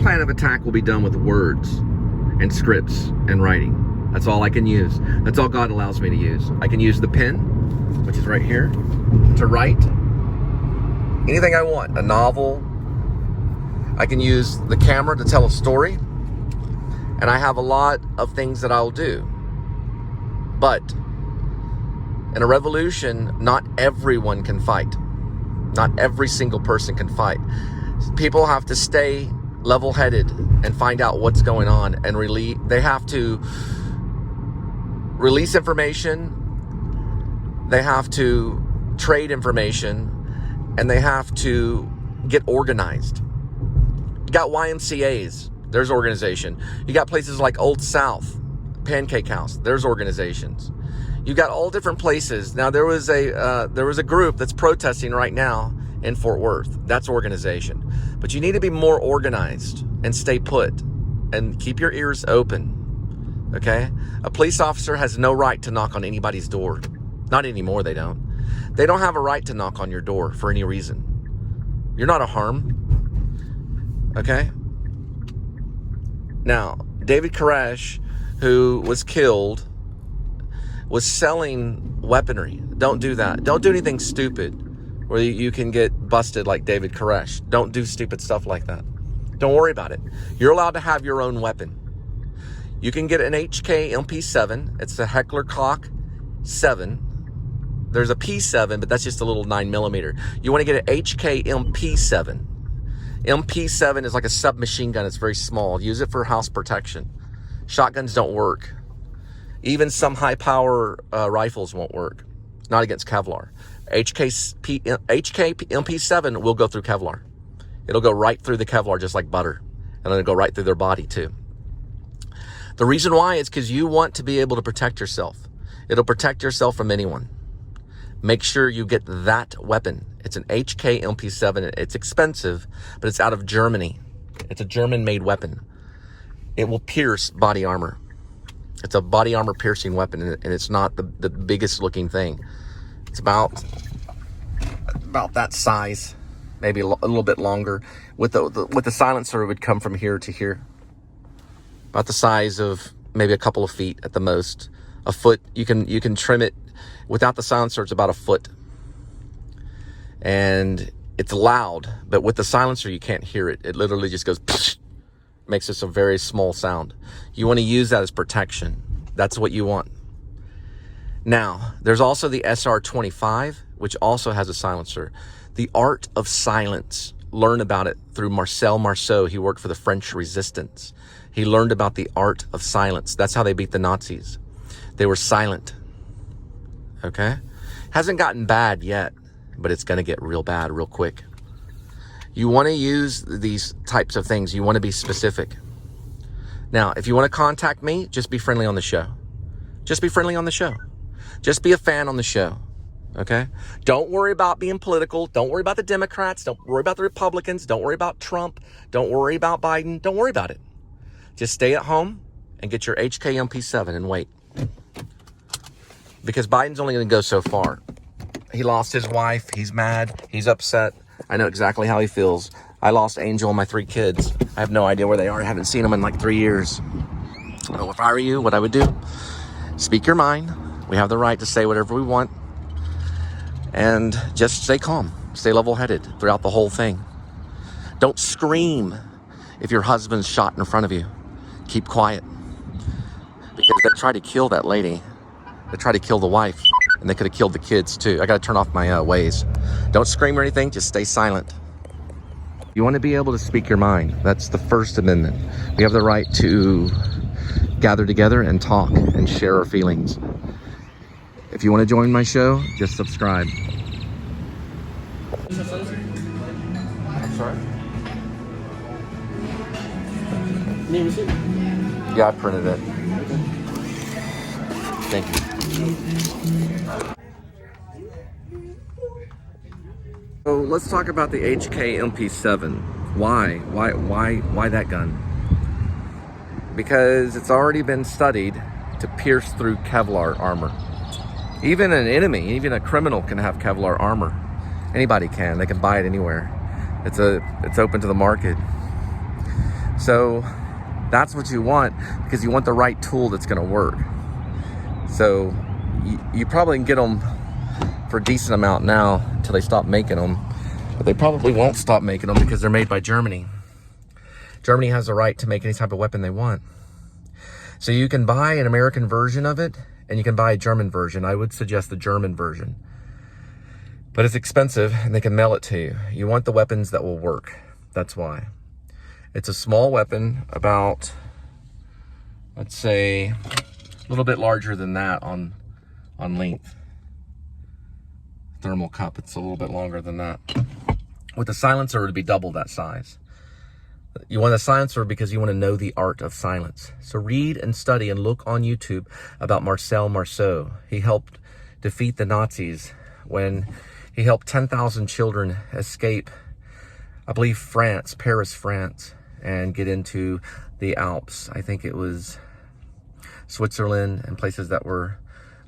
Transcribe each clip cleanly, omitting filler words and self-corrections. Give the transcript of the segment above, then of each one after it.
plan of attack will be done with words and scripts and writing. That's all I can use. That's all God allows me to use. I can use the pen, which is right here, to write anything I want. A novel. I can use the camera to tell a story. And I have a lot of things that I'll do. But in a revolution, not everyone can fight. Not every single person can fight. People have to stay level-headed and find out what's going on, and they have to release information, they have to trade information, and they have to get organized. You got YMCAs, there's organization. You got places like Old South, Pancake House, there's organizations. You got all different places. Now there was a group that's protesting right now in Fort Worth. That's organization. But you need to be more organized and stay put and keep your ears open. Okay? A police officer has no right to knock on anybody's door. Not anymore, they don't. They don't have a right to knock on your door for any reason. You're not a harm. Okay? Now, David Koresh, who was killed, was selling weaponry. Don't do that. Don't do anything stupid where you can get busted like David Koresh. Don't do stupid stuff like that. Don't worry about it. You're allowed to have your own weapon. You can get an HK MP7. It's a Heckler Koch 7. There's a P7, but that's just a little 9mm. You want to get an HK MP7. MP7 is like a submachine gun. It's very small. Use it for house protection. Shotguns don't work. Even some high-power rifles won't work. Not against Kevlar. HK MP7 will go through Kevlar. It'll go right through the Kevlar just like butter. And then it'll go right through their body too. The reason why is because you want to be able to protect yourself. It'll protect yourself from anyone. Make sure you get that weapon. It's an HK MP7. It's expensive, but it's out of Germany. It's a German-made weapon. It will pierce body armor. It's a body armor piercing weapon, and it's not the biggest looking thing. It's about that size, maybe a little bit longer. With the silencer, it would come from here to here. About the size of maybe a couple of feet at the most. A foot. You can trim it. Without the silencer, it's about a foot. And it's loud, but with the silencer, you can't hear it. It literally just goes, psh, makes just a very small sound. You want to use that as protection. That's what you want. Now, there's also the SR25, which also has a silencer. The art of silence. Learn about it through Marcel Marceau. He worked for the French Resistance. He learned about the art of silence. That's how they beat the Nazis. They were silent. Okay? Hasn't gotten bad yet, but it's going to get real bad real quick. You want to use these types of things. You want to be specific. Now, if you want to contact me, just be friendly on the show. Just be friendly on the show. Just be a fan on the show. Okay? Don't worry about being political. Don't worry about the Democrats. Don't worry about the Republicans. Don't worry about Trump. Don't worry about Biden. Don't worry about it. Just stay at home and get your HK MP7 and wait. Because Biden's only going to go so far. He lost his wife. He's mad. He's upset. I know exactly how he feels. I lost Angel and my 3 kids. I have no idea where they are. I haven't seen them in like 3 years. So if I were you, what I would do, speak your mind. We have the right to say whatever we want. And just stay calm. Stay level-headed throughout the whole thing. Don't scream if your husband's shot in front of you. Keep quiet. Because they tried to kill that lady. They tried to kill the wife. And they could have killed the kids too. I got to turn off my ways. Don't scream or anything. Just stay silent. You want to be able to speak your mind. That's the First Amendment. We have the right to gather together and talk and share our feelings. If you want to join my show, just subscribe. I'm sorry? Name receipt? Yeah, I printed it. Thank you. So let's talk about the HK MP7. Why that gun? Because it's already been studied to pierce through Kevlar armor. Even an enemy, even a criminal can have Kevlar armor. Anybody can. They can buy it anywhere. It's open to the market. So that's what you want, because you want the right tool that's going to work. So you probably can get them for a decent amount now until they stop making them. But they probably won't stop making them because they're made by Germany. Germany has the right to make any type of weapon they want. So you can buy an American version of it, and you can buy a German version. I would suggest the German version. But it's expensive, and they can mail it to you. You want the weapons that will work. That's why. It's a small weapon, about, let's say, a little bit larger than that on length. Thermal cup, it's a little bit longer than that. With a silencer, it would be double that size. You want a silencer because you want to know the art of silence. So read and study and look on YouTube about Marcel Marceau. He helped defeat the Nazis when he helped 10,000 children escape, I believe, France, Paris, France, and get into the Alps. I think it was Switzerland and places that were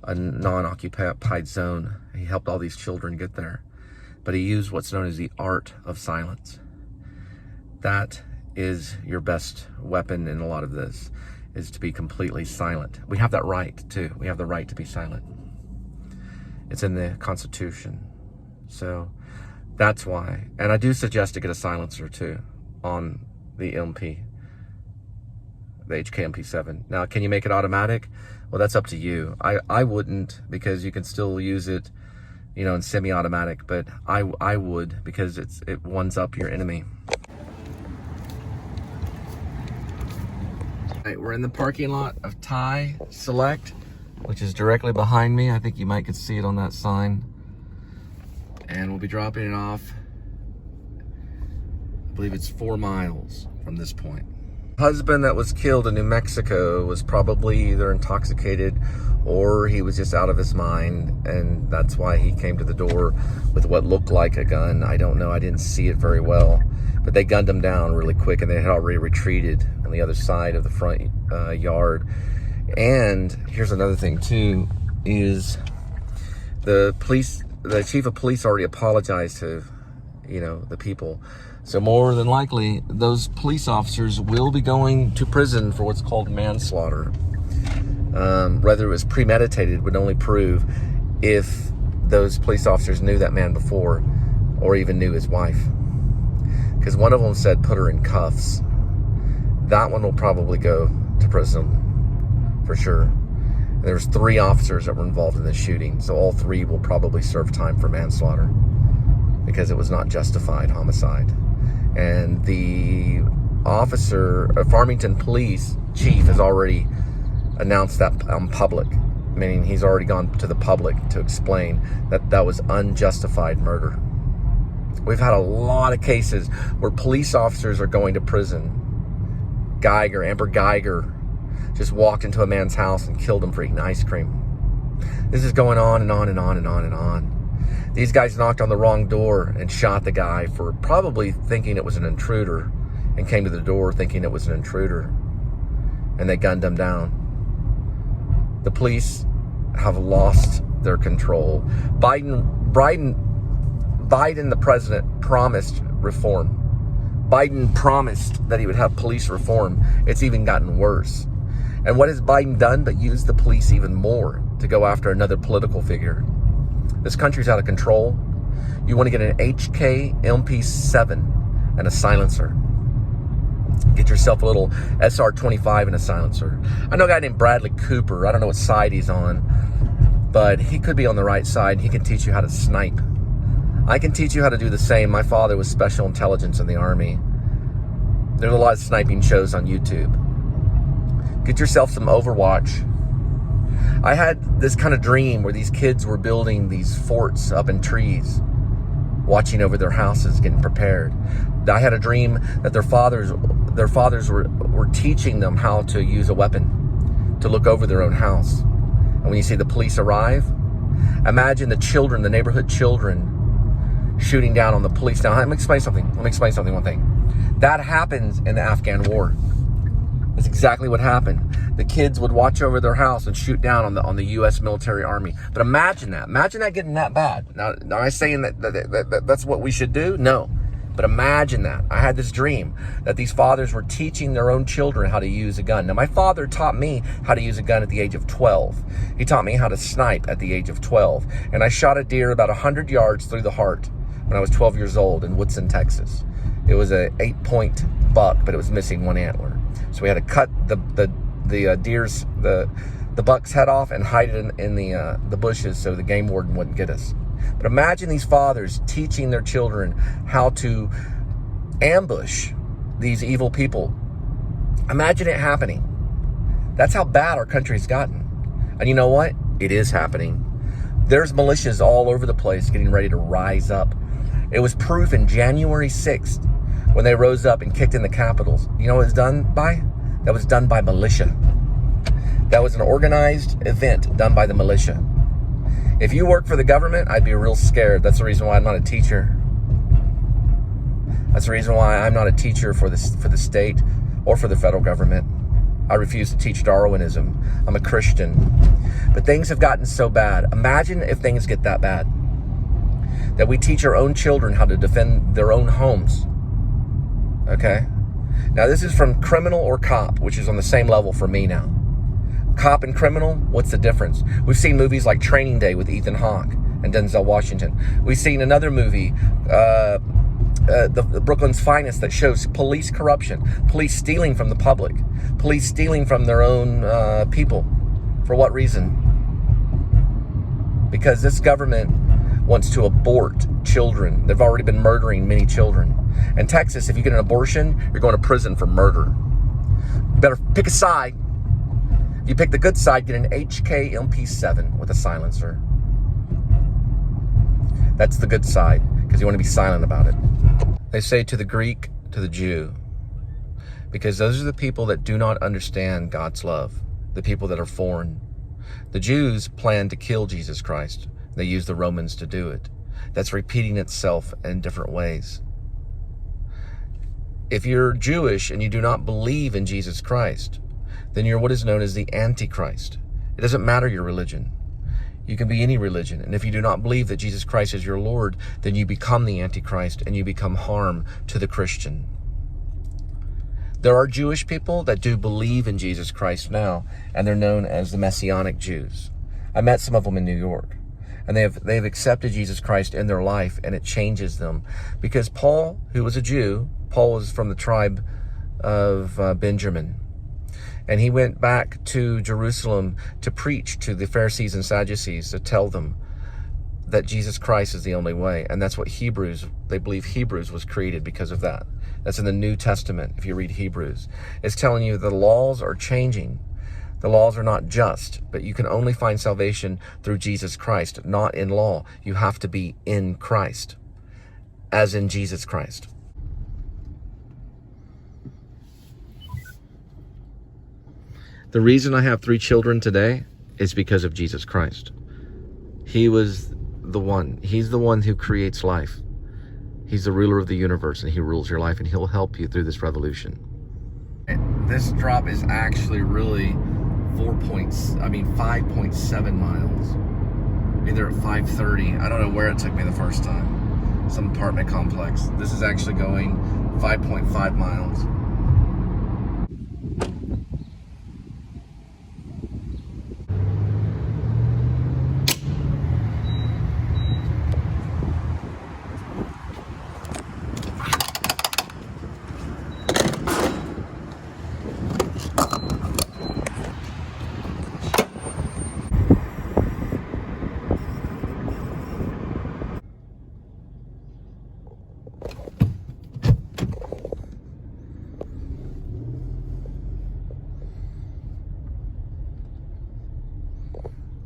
a non-occupied zone. He helped all these children get there. But he used what's known as the art of silence. That is your best weapon in a lot of this, is to be completely silent. We have that right too. We have the right to be silent. It's in the Constitution. So that's why. And I do suggest to get a silencer too on the MP, the HK MP7. Now, can you make it automatic? Well, that's up to you. I wouldn't, because you can still use it, you know, in semi-automatic, but I would, because it ones up your enemy. All right, we're in the parking lot of Thai Select, which is directly behind me. I think you might could see it on that sign. And we'll be dropping it off. I believe it's 4 miles from this point. Husband that was killed in New Mexico was probably either intoxicated or he was just out of his mind, and that's why he came to the door with what looked like a gun. I don't know, I didn't see it very well, but they gunned him down really quick, and they had already retreated on the other side of the front yard. And here's another thing too, is the chief of police already apologized to, you know, the people. So more than likely, those police officers will be going to prison for what's called manslaughter. Whether it was premeditated would only prove if those police officers knew that man before, or even knew his wife. Because one of them said put her in cuffs. That one will probably go to prison for sure. And there's 3 officers that were involved in this shooting, so all 3 will probably serve time for manslaughter because it was not justified homicide. And the officer, Farmington Police Chief, has already announced that public, meaning he's already gone to the public to explain that that was unjustified murder. We've had a lot of cases where police officers are going to prison. Amber Geiger, just walked into a man's house and killed him for eating ice cream. This is going on and on and on and on and on. These guys knocked on the wrong door and shot the guy for probably thinking it was an intruder, and came to the door thinking it was an intruder, and they gunned him down. The police have lost their control. Biden, the president, promised reform. Biden promised that he would have police reform. It's even gotten worse. And what has Biden done but use the police even more to go after another political figure? This country's out of control. You want to get an HK MP7 and a silencer. Get yourself a little SR25 and a silencer. I know a guy named Bradley Cooper. I don't know what side he's on, but he could be on the right side. He can teach you how to snipe. I can teach you how to do the same. My father was special intelligence in the Army. There's a lot of sniping shows on YouTube. Get yourself some Overwatch. I had this kind of dream where these kids were building these forts up in trees, watching over their houses, getting prepared. I had a dream that their fathers were teaching them how to use a weapon, to look over their own house. And when you see the police arrive, imagine the children, the neighborhood children, shooting down on the police. Now, let me explain something, one thing. That happens in the Afghan war. That's exactly what happened. The kids would watch over their house and shoot down on the U.S. military army. But imagine that. Imagine that getting that bad. Now, am I saying that that's what we should do? No. But imagine that. I had this dream that these fathers were teaching their own children how to use a gun. Now, my father taught me how to use a gun at the age of 12. He taught me how to snipe at the age of 12. And I shot a deer about 100 yards through the heart when I was 12 years old in Woodson, Texas. It was a 8-point buck, but it was missing one antler. So we had to cut the deer's, the buck's head off and hide it in the bushes so the game warden wouldn't get us. But imagine these fathers teaching their children how to ambush these evil people. Imagine it happening. That's how bad our country's gotten. And you know what? It is happening. There's militias all over the place getting ready to rise up. It was proof in January 6th when they rose up and kicked in the capitals. You know what it was done by? That was done by militia. That was an organized event done by the militia. If you work for the government, I'd be real scared. That's the reason why I'm not a teacher. That's the reason why I'm not a teacher for the state or for the federal government. I refuse to teach Darwinism. I'm a Christian. But things have gotten so bad. Imagine if things get that bad. That we teach our own children how to defend their own homes. Okay? Now this is from criminal or cop, which is on the same level for me now. Cop and criminal, what's the difference? We've seen movies like Training Day with Ethan Hawke and Denzel Washington. We've seen another movie, the Brooklyn's Finest, that shows police corruption, police stealing from the public, police stealing from their own people. For what reason? Because this government wants to abort children. They've already been murdering many children. In Texas, if you get an abortion, you're going to prison for murder. You better pick a side. If you pick the good side, get an HK MP7 with a silencer. That's the good side, because you want to be silent about it. They say to the Greek, to the Jew, because those are the people that do not understand God's love, the people that are foreign. The Jews plan to kill Jesus Christ. They use the Romans to do it. That's repeating itself in different ways. If you're Jewish and you do not believe in Jesus Christ, then you're what is known as the Antichrist. It doesn't matter your religion. You can be any religion. And if you do not believe that Jesus Christ is your Lord, then you become the Antichrist and you become harm to the Christian. There are Jewish people that do believe in Jesus Christ now, and they're known as the Messianic Jews. I met some of them in New York, and they've accepted Jesus Christ in their life, and it changes them. Because Paul, who was a Jew, Paul was from the tribe of Benjamin. And he went back to Jerusalem to preach to the Pharisees and Sadducees, to tell them that Jesus Christ is the only way. And that's what they believe Hebrews was created because of that. That's in the New Testament, if you read Hebrews. It's telling you the laws are changing. The laws are not just, but you can only find salvation through Jesus Christ, not in law. You have to be in Christ, as in Jesus Christ. The reason I have 3 children today is because of Jesus Christ. He was the one. He's the one who creates life. He's the ruler of the universe, and he rules your life, and he'll help you through this revolution. This drop is actually really 5.7 miles. Either at 5:30. I don't know where it took me the first time. Some apartment complex. This is actually going 5.5 miles.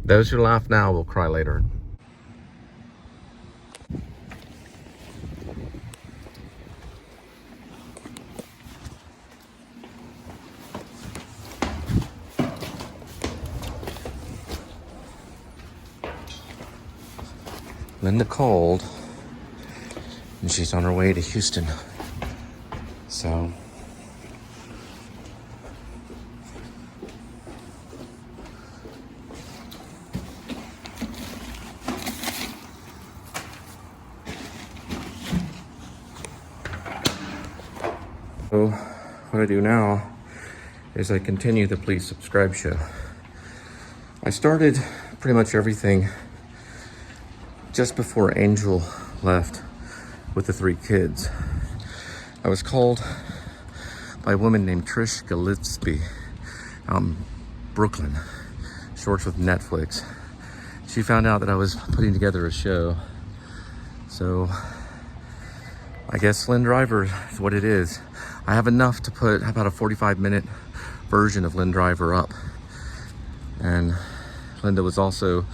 Those who laugh now will cry later. Linda called, and she's on her way to Houston. So So what I do now is I continue the Please Subscribe show. I started pretty much everything just before Angel left with the 3 kids. I was called by a woman named Trish Gillespie, Brooklyn. She works with Netflix. She found out that I was putting together a show. So I guess Lynn Driver is what it is. I have enough to put about a 45-minute version of Lynn Driver up. And Linda was also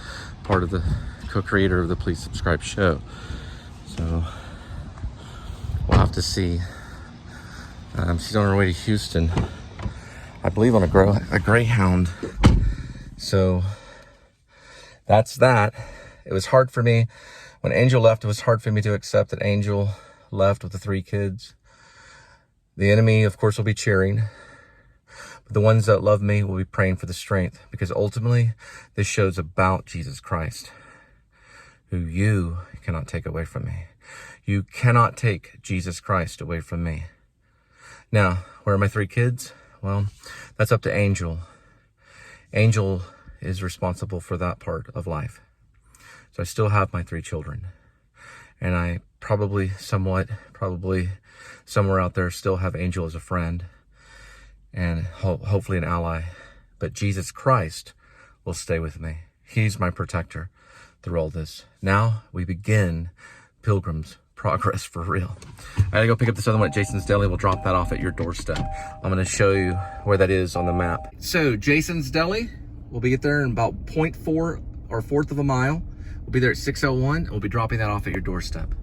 part of the co-creator of the Please Subscribe show. So we'll have to see. She's on her way to Houston, I believe, on a Greyhound. So that's that. It was hard for me. When Angel left, it was hard for me to accept that Angel left with the 3 kids. The enemy, of course, will be cheering. But the ones that love me will be praying for the strength, because ultimately this show's about Jesus Christ, who you cannot take away from me. You cannot take Jesus Christ away from me. Now, where are my 3 kids? Well, that's up to Angel. Angel is responsible for that part of life. So I still have my 3 children. And I probably somewhere out there still have Angel as a friend and hopefully an ally. But Jesus Christ will stay with me. He's my protector through all this. Now we begin Pilgrim's Progress for real. I gotta go pick up this other one at Jason's Deli. We'll drop that off at your doorstep. I'm gonna show you where that is on the map. So Jason's Deli, we'll be there in about 0.4 or 1/4 of a mile. We'll be there at 6:01 and we'll be dropping that off at your doorstep.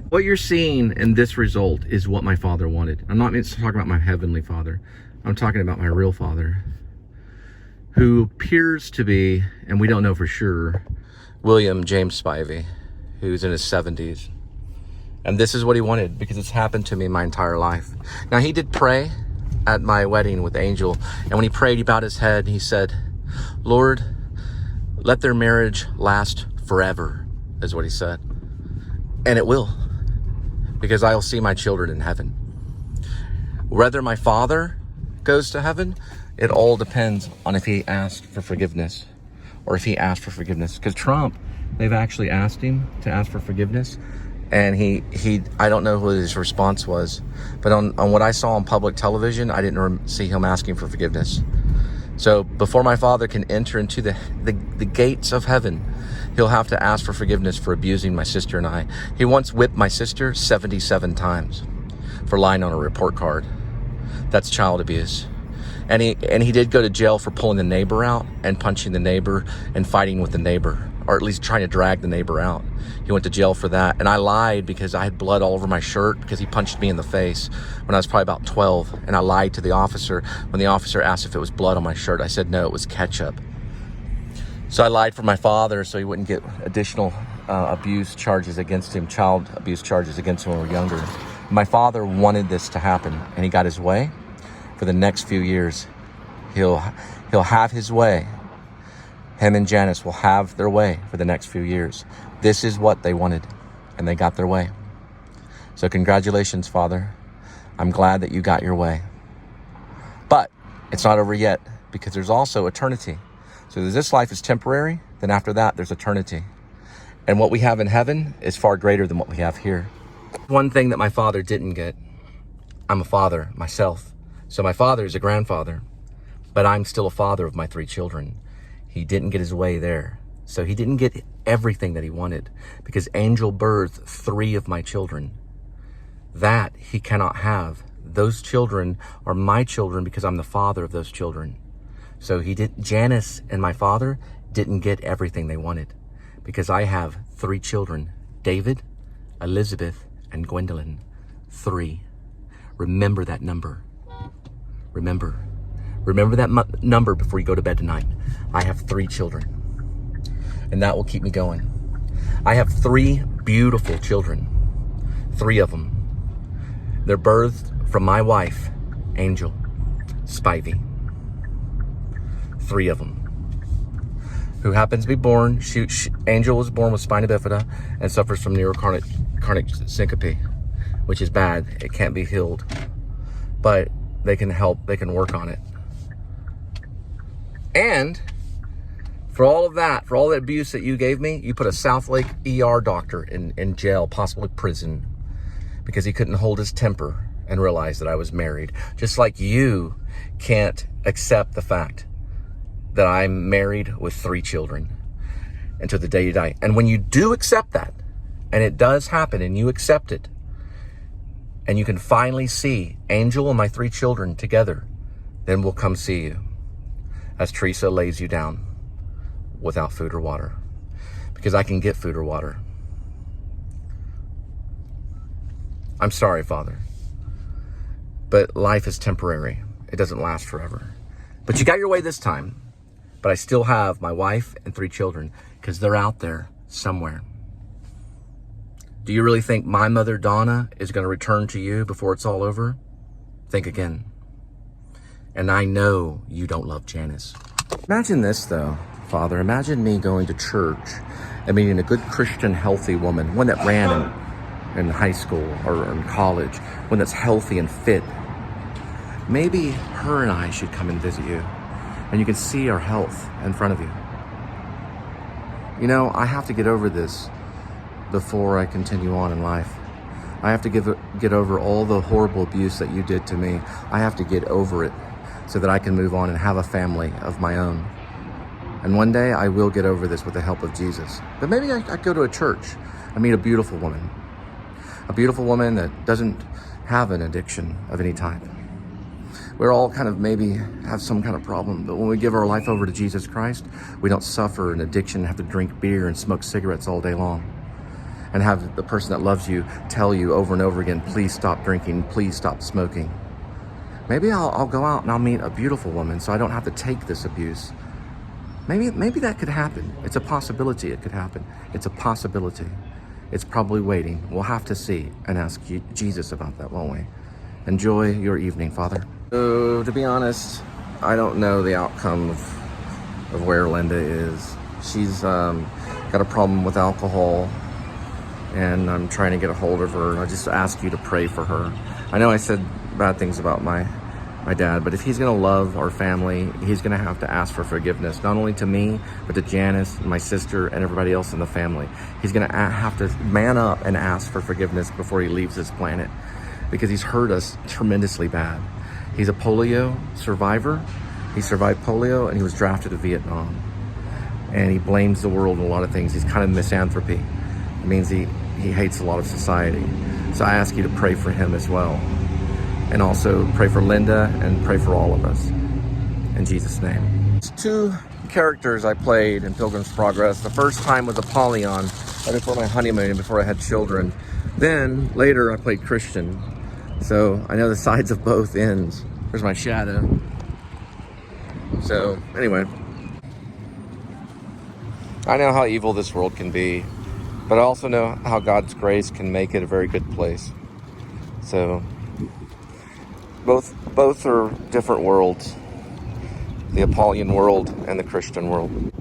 What you're seeing in this result is what my Father wanted. I'm not talking about my Heavenly Father. I'm talking about my real Father, who appears to be, and we don't know for sure, William James Spivey, who's in his 70s. And this is what he wanted, because it's happened to me my entire life. Now, he did pray at my wedding with Angel, and when he prayed, he bowed his head and he said, "Lord, let their marriage last forever," is what he said. And it will, because I'll see my children in heaven. Whether my father goes to heaven, it all depends on if he asked for forgiveness, or if he asked for forgiveness. Because Trump, they've actually asked him to ask for forgiveness, and he I don't know what his response was, but on what I saw on public television, I didn't see him asking for forgiveness. So before my Father can enter into the gates of heaven, he'll have to ask for forgiveness for abusing my sister and I. He once whipped my sister 77 times for lying on a report card. That's child abuse. And he did go to jail for pulling the neighbor out and punching the neighbor and fighting with the neighbor, or at least trying to drag the neighbor out. He went to jail for that. And I lied because I had blood all over my shirt because he punched me in the face when I was probably about 12. And I lied to the officer when the officer asked if it was blood on my shirt. I said, no, it was ketchup. So I lied for my father so he wouldn't get additional abuse charges against him, child abuse charges against him when we were younger. My father wanted this to happen, and he got his way. For the next few years, he'll have his way. Him and Janice will have their way for the next few years. This is what they wanted, and they got their way. So congratulations, Father. I'm glad that you got your way. But it's not over yet, because there's also eternity. So this life is temporary, then after that, there's eternity. And what we have in heaven is far greater than what we have here. One thing that my father didn't get, I'm a father myself. So my father is a grandfather, but I'm still a father of my 3 children. He didn't get his way there. So he didn't get everything that he wanted, because Angel birthed 3 of my children. That he cannot have. Those children are my children because I'm the father of those children. So Janice and my father didn't get everything they wanted, because I have 3 children, David, Elizabeth, and Gwendolyn. 3. Remember that number. Remember that number before you go to bed tonight. I have 3 children, and that will keep me going. I have 3 beautiful children, 3 of them. They're birthed from my wife, Angel Spivey. 3 of them, who happens to be born. Angel was born with spina bifida and suffers from neurochronic syncope, which is bad. It can't be healed. but they can help, they can work on it. And for all of that, for all that abuse that you gave me, you put a South Lake ER doctor in jail, possibly prison, because he couldn't hold his temper and realize that I was married. Just like you can't accept the fact that I'm married with 3 children until the day you die. And when you do accept that, and it does happen, and you accept it, and you can finally see Angel and my 3 children together, then we'll come see you as Teresa lays you down without food or water, because I can get food or water. I'm sorry, Father, but life is temporary. It doesn't last forever. But you got your way this time, but I still have my wife and 3 children, because they're out there somewhere. Do you really think my mother, Donna, is going to return to you before it's all over? Think again. And I know you don't love Janice. Imagine this, though, Father. Imagine me going to church and meeting a good Christian, healthy woman, one that ran in high school or in college, one that's healthy and fit. Maybe her and I should come and visit you, and you can see our health in front of you. You know, I have to get over this before I continue on in life. I have to get over all the horrible abuse that you did to me. I have to get over it so that I can move on and have a family of my own. And one day I will get over this with the help of Jesus. But maybe I go to a church and meet a beautiful woman that doesn't have an addiction of any type. We're all kind of maybe have some kind of problem, but when we give our life over to Jesus Christ, we don't suffer an addiction, have to drink beer and smoke cigarettes all day long, and have the person that loves you tell you over and over again, please stop drinking, please stop smoking. Maybe I'll go out and I'll meet a beautiful woman so I don't have to take this abuse. Maybe that could happen. It's a possibility it could happen. It's a possibility. It's probably waiting. We'll have to see and ask Jesus about that, won't we? Enjoy your evening, Father. So, to be honest, I don't know the outcome of where Linda is. She's got a problem with alcohol, and I'm trying to get a hold of her. I just ask you to pray for her. I know I said bad things about my dad, but if he's gonna love our family, he's gonna have to ask for forgiveness, not only to me, but to Janice, and my sister, and everybody else in the family. He's gonna have to man up and ask for forgiveness before he leaves this planet, because he's hurt us tremendously bad. He's a polio survivor. He survived polio, and he was drafted to Vietnam. And he blames the world in a lot of things. He's kind of misanthropy. It means he hates a lot of society. So I ask you to pray for him as well. And also pray for Linda and pray for all of us. In Jesus' name. There's 2 characters I played in Pilgrim's Progress. The first time was Apollyon, right before my honeymoon and before I had children. Then later I played Christian. So I know the sides of both ends. There's my shadow. So anyway, I know how evil this world can be, but I also know how God's grace can make it a very good place. So both are different worlds, the Apollyon world and the Christian world.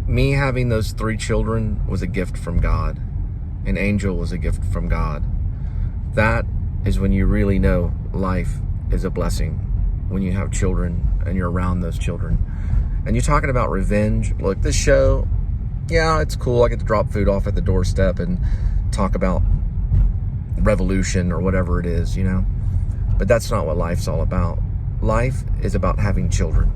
Me having those 3 children was a gift from God. An Angel was a gift from God. That is when you really know life is a blessing, when you have children and you're around those children. And you're talking about revenge. Look, this show, yeah, it's cool. I get to drop food off at the doorstep and talk about revolution or whatever it is, you know. But that's not what life's all about. Life is about having children.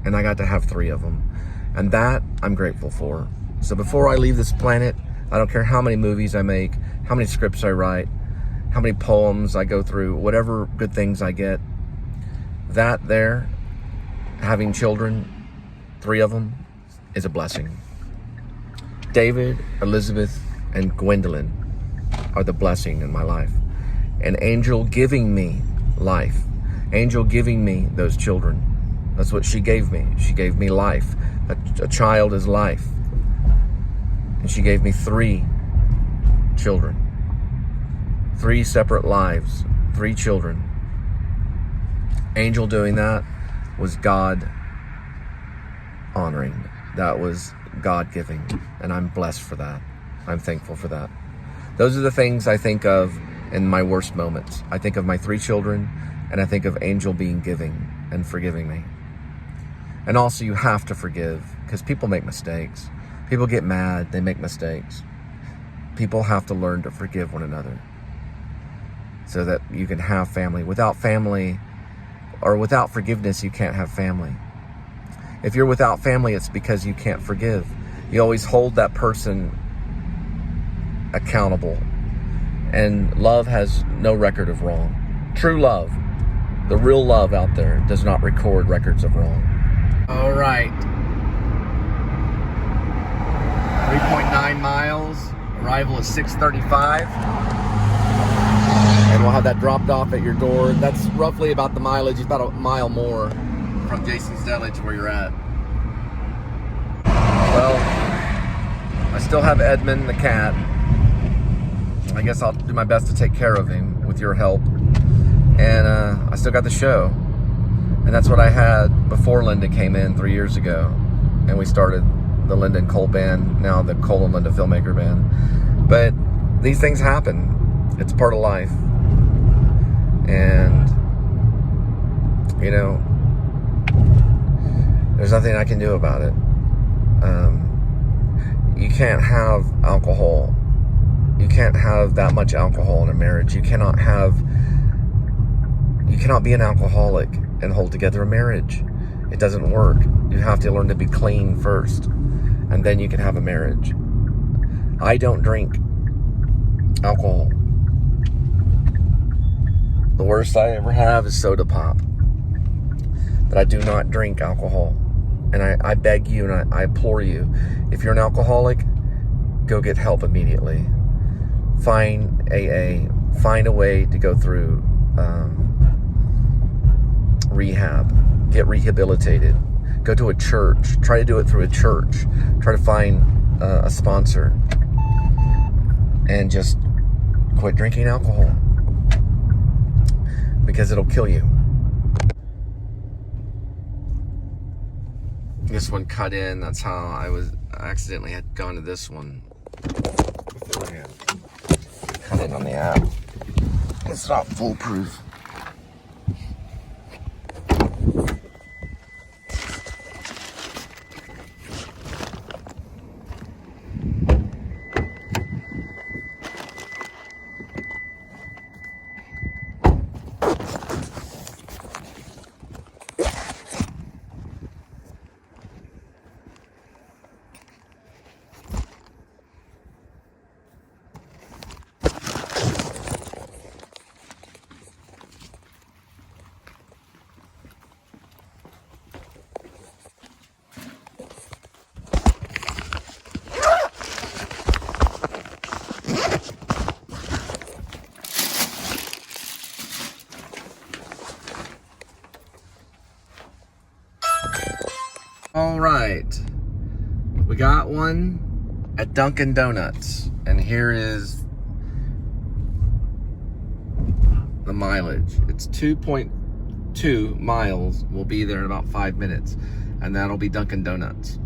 And I got to have 3 of them. And that I'm grateful for. So before I leave this planet, I don't care how many movies I make, how many scripts I write, how many poems I go through, whatever good things I get, that there, having children, 3 of them, is a blessing. David, Elizabeth, and Gwendolyn are the blessing in my life. An Angel giving me life. Angel giving me those children. That's what she gave me. She gave me life. A child is life. And she gave me 3 children. 3 separate lives. 3 children. Angel doing that was God honoring that was God-giving, and I'm blessed for that. I'm thankful for that. Those are the things I think of in my worst moments. I think of my 3 children, and I think of Angel being giving and forgiving me. And also, you have to forgive, because people make mistakes. People get mad, they make mistakes. People have to learn to forgive one another so that you can have family. Without family, or without forgiveness, you can't have family. If you're without family, it's because you can't forgive. You always hold that person accountable. And love has no record of wrong. True love, the real love out there, does not record records of wrong. All right. 3.9 miles. Arrival is 6:35. And we'll have that dropped off at your door. That's roughly about the mileage. It's about a mile more from Jason's Deli to where you're at. Well, I still have Edmund, the cat. I guess I'll do my best to take care of him with your help. And I still got the show. And that's what I had before Linda came in 3 years ago. And we started the Linda and Cole band, now the Cole and Linda Filmmaker Band. But these things happen. It's part of life. And, you know, there's nothing I can do about it. You can't have alcohol. You can't have that much alcohol in a marriage. You cannot be an alcoholic and hold together a marriage. It doesn't work. You have to learn to be clean first, and then you can have a marriage. I don't drink alcohol. The worst I ever have is soda pop. But I do not drink alcohol. And I beg you and I implore you, if you're an alcoholic, go get help immediately. Find AA. Find a way to go through rehab. Get rehabilitated. Go to a church. Try to do it through a church. Try to find a sponsor. And just quit drinking alcohol. Because it'll kill you. This one cut in. That's how I accidentally had gone to this one beforehand. Cut in on the app. It's not foolproof. All right, we got one at Dunkin' Donuts, and here is the mileage. It's 2.2 miles. We'll be there in about 5 minutes, and that'll be Dunkin' Donuts.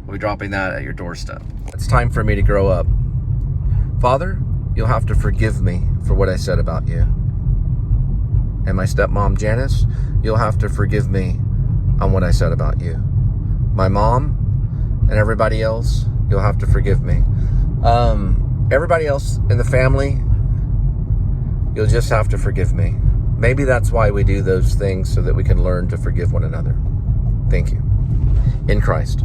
We'll be dropping that at your doorstep. It's time for me to grow up. Father, you'll have to forgive me for what I said about you. And my stepmom, Janice, you'll have to forgive me on what I said about you. My mom and everybody else, you'll have to forgive me. Everybody else in the family, you'll just have to forgive me. Maybe that's why we do those things, so that we can learn to forgive one another. Thank you. In Christ.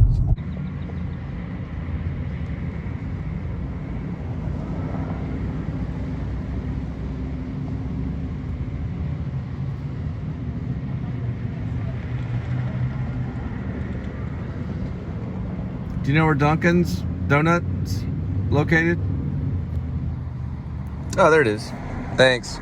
Do you know where Dunkin's Donuts located? Oh, there it is. Thanks.